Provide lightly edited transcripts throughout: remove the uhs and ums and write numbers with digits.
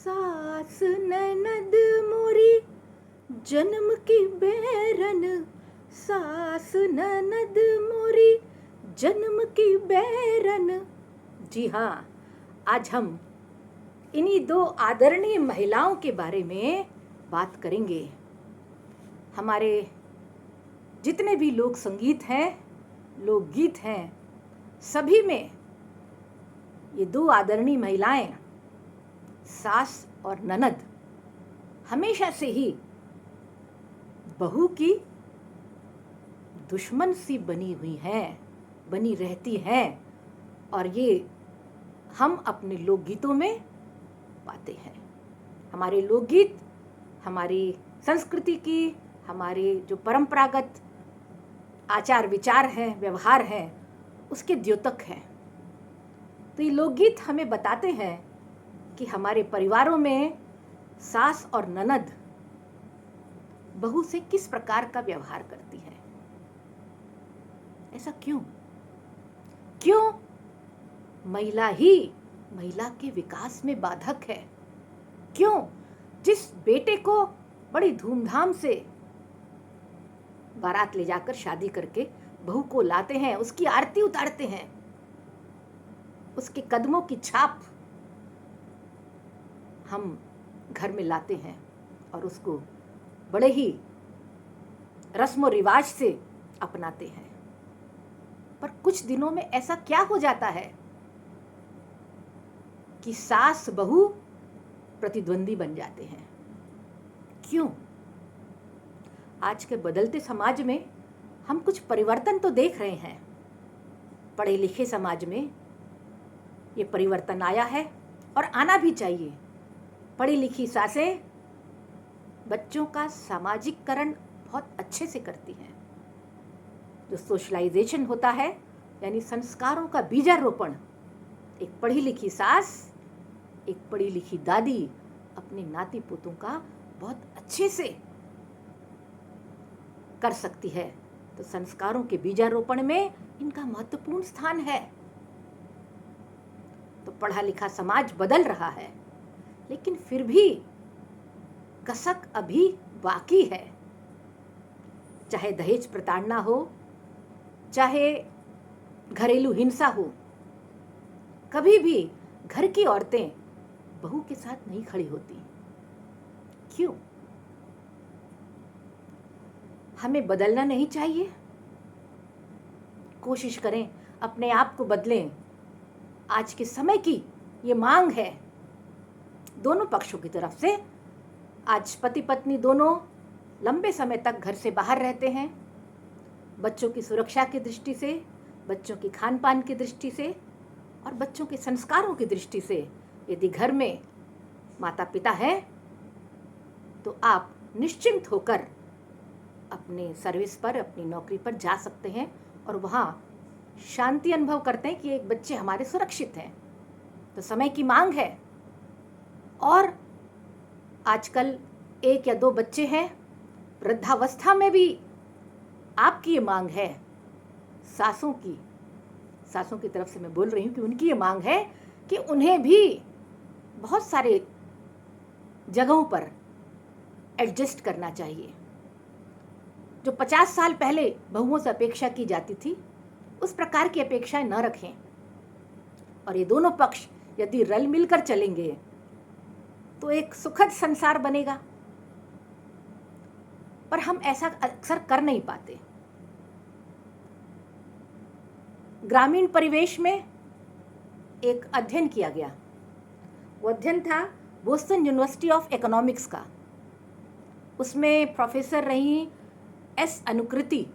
सास ननद मोरी जन्म की बैरन, सास ननद मोरी जन्म की बैरन। जी हाँ, आज हम इन्हीं दो आदरणीय महिलाओं के बारे में बात करेंगे। हमारे जितने भी लोक संगीत हैं, लोकगीत हैं, सभी में ये दो आदरणीय महिलाएं, सास और ननद, हमेशा से ही बहू की दुश्मन सी बनी हुई हैं, बनी रहती हैं, और ये हम अपने लोकगीतों में पाते हैं। हमारे लोकगीत हमारी संस्कृति की, हमारे जो परंपरागत आचार विचार हैं, व्यवहार हैं, उसके द्योतक हैं। तो ये लोकगीत हमें बताते हैं कि हमारे परिवारों में सास और ननद बहू से किस प्रकार का व्यवहार करती है। ऐसा क्यों? क्यों महिला ही महिला के विकास में बाधक है? क्यों जिस बेटे को बड़ी धूमधाम से बारात ले जाकर शादी करके बहू को लाते हैं, उसकी आरती उतारते हैं, उसके कदमों की छाप हम घर में लाते हैं और उसको बड़े ही रस्म और रिवाज से अपनाते हैं, पर कुछ दिनों में ऐसा क्या हो जाता है कि सास बहू प्रतिद्वंदी बन जाते हैं? क्यों? आज के बदलते समाज में हम कुछ परिवर्तन तो देख रहे हैं। पढ़े लिखे समाज में ये परिवर्तन आया है और आना भी चाहिए। पढ़ी लिखी सासें बच्चों का सामाजिककरण बहुत अच्छे से करती हैं। जो सोशलाइजेशन होता है, यानी संस्कारों का बीजारोपण, एक पढ़ी लिखी सास, एक पढ़ी लिखी दादी अपने नाती पोतों का बहुत अच्छे से कर सकती है। तो संस्कारों के बीजारोपण में इनका महत्वपूर्ण स्थान है। तो पढ़ा लिखा समाज बदल रहा है, लेकिन फिर भी कसक अभी बाकी है। चाहे दहेज प्रताड़ना हो, चाहे घरेलू हिंसा हो, कभी भी घर की औरतें बहू के साथ नहीं खड़ी होती। क्यों? हमें बदलना नहीं चाहिए? कोशिश करें, अपने आप को बदलें। आज के समय की ये मांग है दोनों पक्षों की तरफ से। आज पति पत्नी दोनों लंबे समय तक घर से बाहर रहते हैं, बच्चों की सुरक्षा की दृष्टि से, बच्चों की खान पान की दृष्टि से और बच्चों के संस्कारों की दृष्टि से। यदि घर में माता पिता हैं तो आप निश्चिंत होकर अपने सर्विस पर, अपनी नौकरी पर जा सकते हैं और वहाँ शांति अनुभव करते हैं कि एक बच्चे हमारे सुरक्षित हैं। तो समय की मांग है। और आजकल एक या दो बच्चे हैं, वृद्धावस्था में भी आपकी ये मांग है, सासों की तरफ से मैं बोल रही हूँ कि उनकी ये मांग है कि उन्हें भी बहुत सारे जगहों पर एडजस्ट करना चाहिए। जो 50 साल पहले बहुओं से अपेक्षा की जाती थी, उस प्रकार की अपेक्षाएं न रखें। और ये दोनों पक्ष यदि रल मिलकर चलेंगे तो एक सुखद संसार बनेगा। पर हम ऐसा अक्सर कर नहीं पाते। ग्रामीण परिवेश में एक अध्ययन किया गया। वो अध्ययन था बोस्टन यूनिवर्सिटी ऑफ इकोनॉमिक्स का। उसमें प्रोफेसर रही एस अनुकृति।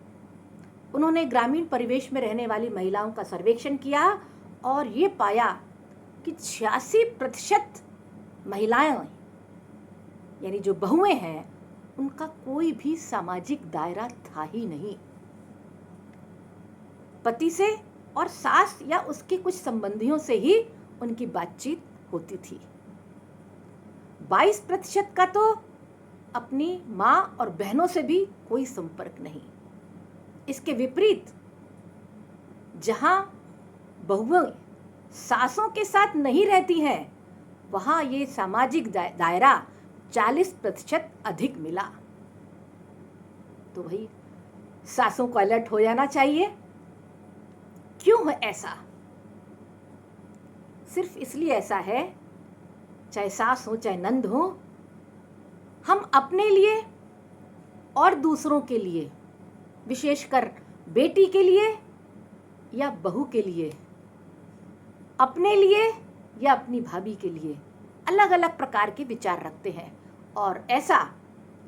उन्होंने ग्रामीण परिवेश में रहने वाली महिलाओं का सर्वेक्षण किया और ये पाया कि 86% महिलाएं, यानी जो बहुएं हैं, उनका कोई भी सामाजिक दायरा था ही नहीं। पति से और सास या उसके कुछ संबंधियों से ही उनकी बातचीत होती थी। 22% का तो अपनी माँ और बहनों से भी कोई संपर्क नहीं। इसके विपरीत जहां बहुएं सासों के साथ नहीं रहती हैं, वहाँ ये सामाजिक दायरा 40% अधिक मिला। तो भाई सासों को अलर्ट हो जाना चाहिए। क्यों है ऐसा? सिर्फ इसलिए ऐसा है, चाहे सास हो चाहे नंद हो, हम अपने लिए और दूसरों के लिए, विशेषकर बेटी के लिए या बहू के लिए, अपने लिए या अपनी भाभी के लिए अलग अलग प्रकार के विचार रखते हैं। और ऐसा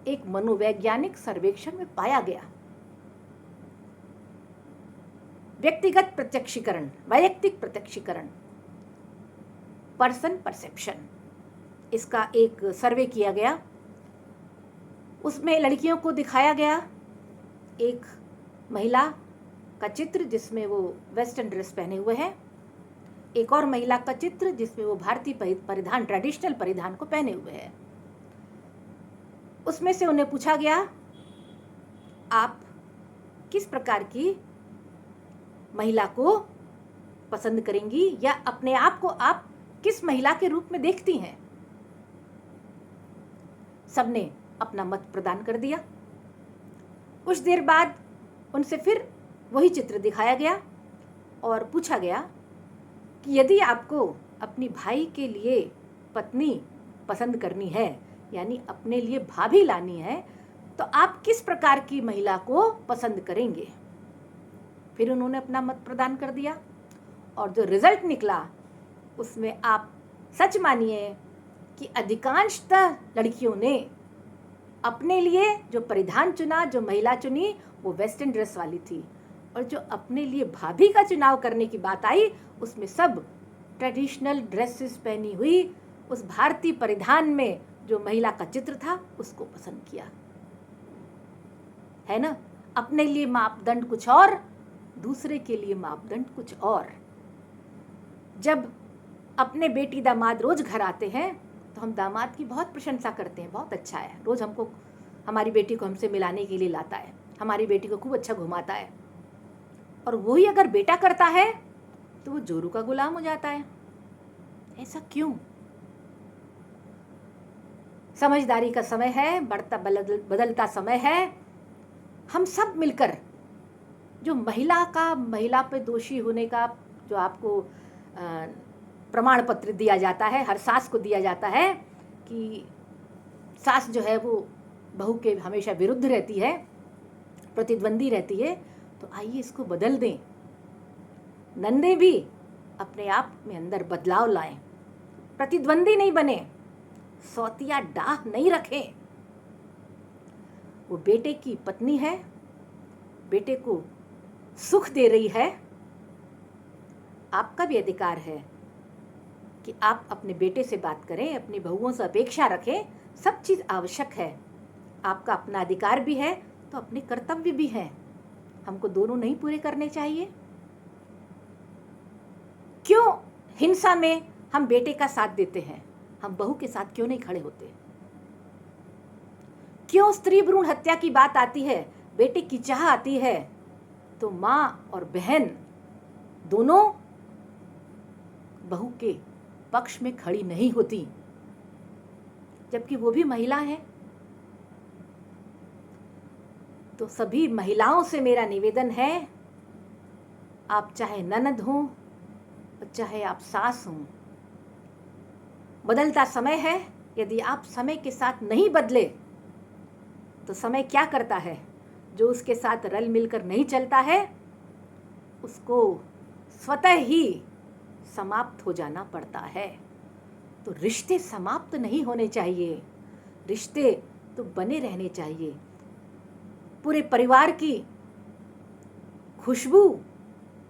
एक मनोवैज्ञानिक सर्वेक्षण में पाया गया। व्यक्तिगत प्रत्यक्षीकरण, वैयक्तिक प्रत्यक्षीकरण, पर्सन परसेप्शन, इसका एक सर्वे किया गया। उसमें लड़कियों को दिखाया गया एक महिला का चित्र जिसमें वो वेस्टर्न ड्रेस पहने हुए है, एक और महिला का चित्र जिसमें वो भारतीय परिधान, ट्रेडिशनल परिधान को पहने हुए है। उसमें से उन्हें पूछा गया, आप किस प्रकार की महिला को पसंद करेंगी या अपने आप को आप किस महिला के रूप में देखती हैं? सबने अपना मत प्रदान कर दिया। कुछ देर बाद उनसे फिर वही चित्र दिखाया गया और पूछा गया कि यदि आपको अपनी भाई के लिए पत्नी पसंद करनी है, यानी अपने लिए भाभी लानी है, तो आप किस प्रकार की महिला को पसंद करेंगे? फिर उन्होंने अपना मत प्रदान कर दिया और जो रिजल्ट निकला उसमें आप सच मानिए कि अधिकांशतः लड़कियों ने अपने लिए जो परिधान चुना, जो महिला चुनी, वो वेस्टर्न ड्रेस वाली थी, और जो अपने लिए भाभी का चुनाव करने की बात आई उसमें सब ट्रेडिशनल ड्रेसेस पहनी हुई उस भारतीय परिधान में जो महिला का चित्र था उसको पसंद किया। है ना? अपने लिए मापदंड कुछ और, दूसरे के लिए मापदंड कुछ और। जब अपने बेटी दामाद रोज घर आते हैं तो हम दामाद की बहुत प्रशंसा करते हैं, बहुत अच्छा है, रोज हमको हमारी बेटी को हमसे मिलाने के लिए लाता है, हमारी बेटी को खूब अच्छा घुमाता है। और वही अगर बेटा करता है तो वो जोरू का गुलाम हो जाता है। ऐसा क्यों? समझदारी का समय है, बढ़ता बदलता समय है। हम सब मिलकर जो महिला पे दोषी होने का जो आपको प्रमाण पत्र दिया जाता है, हर सास को दिया जाता है कि सास जो है वो बहू के हमेशा विरुद्ध रहती है, प्रतिद्वंदी रहती है, तो आइए इसको बदल दें। नंदे भी अपने आप में अंदर बदलाव लाएं, प्रतिद्वंदी नहीं बने, सौतिया डाह नहीं रखें। वो बेटे की पत्नी है, बेटे को सुख दे रही है। आपका भी अधिकार है कि आप अपने बेटे से बात करें, अपनी बहुओं से अपेक्षा रखें, सब चीज़ आवश्यक है। आपका अपना अधिकार भी है तो अपने कर्तव्य भी हैं। हमको दोनों नहीं पूरे करने चाहिए? क्यों हिंसा में हम बेटे का साथ देते हैं, हम बहू के साथ क्यों नहीं खड़े होते? क्यों स्त्री भ्रूण हत्या की बात आती है, बेटे की चाह आती है, तो माँ और बहन दोनों बहू के पक्ष में खड़ी नहीं होती, जबकि वो भी महिला है। तो सभी महिलाओं से मेरा निवेदन है, आप चाहे ननद हों चाहे आप सास हों, बदलता समय है। यदि आप समय के साथ नहीं बदले तो समय क्या करता है, जो उसके साथ रल मिलकर नहीं चलता है उसको स्वतः ही समाप्त हो जाना पड़ता है। तो रिश्ते समाप्त नहीं होने चाहिए, रिश्ते तो बने रहने चाहिए। पूरे परिवार की खुशबू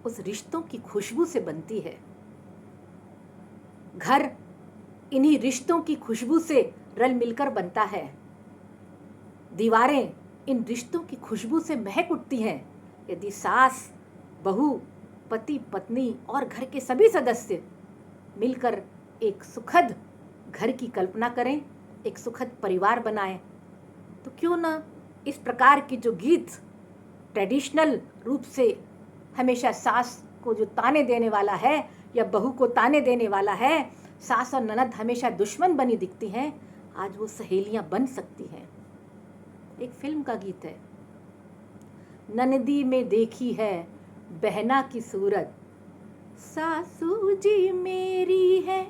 उस रिश्तों की खुशबू से बनती है। घर इन्हीं रिश्तों की खुशबू से रल मिलकर बनता है। दीवारें इन रिश्तों की खुशबू से महक उठती हैं। यदि सास, बहू, पति, पत्नी और घर के सभी सदस्य मिलकर एक सुखद घर की कल्पना करें, एक सुखद परिवार बनाएं, तो क्यों ना इस प्रकार के जो गीत ट्रेडिशनल रूप से हमेशा सास को जो ताने देने वाला है या बहू को ताने देने वाला है, सास और ननद हमेशा दुश्मन बनी दिखती हैं, आज वो सहेलियां बन सकती हैं। एक फिल्म का गीत है, ननदी में देखी है बहना की सूरत, सासू जी मेरी है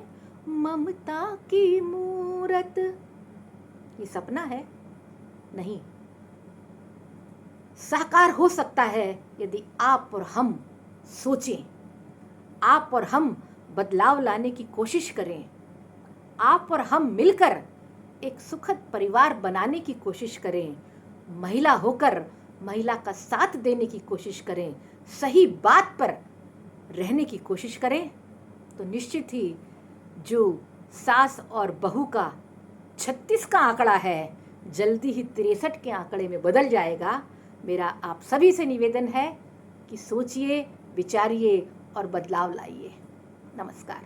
ममता की मूरत। ये सपना है? नहीं, साकार हो सकता है यदि आप और हम सोचें, आप और हम बदलाव लाने की कोशिश करें, आप और हम मिलकर एक सुखद परिवार बनाने की कोशिश करें, महिला होकर महिला का साथ देने की कोशिश करें, सही बात पर रहने की कोशिश करें, तो निश्चित ही जो सास और बहू का 36 का आंकड़ा है जल्दी ही 63 के आंकड़े में बदल जाएगा। मेरा आप सभी से निवेदन है कि सोचिए, विचारिए और बदलाव लाइए। नमस्कार।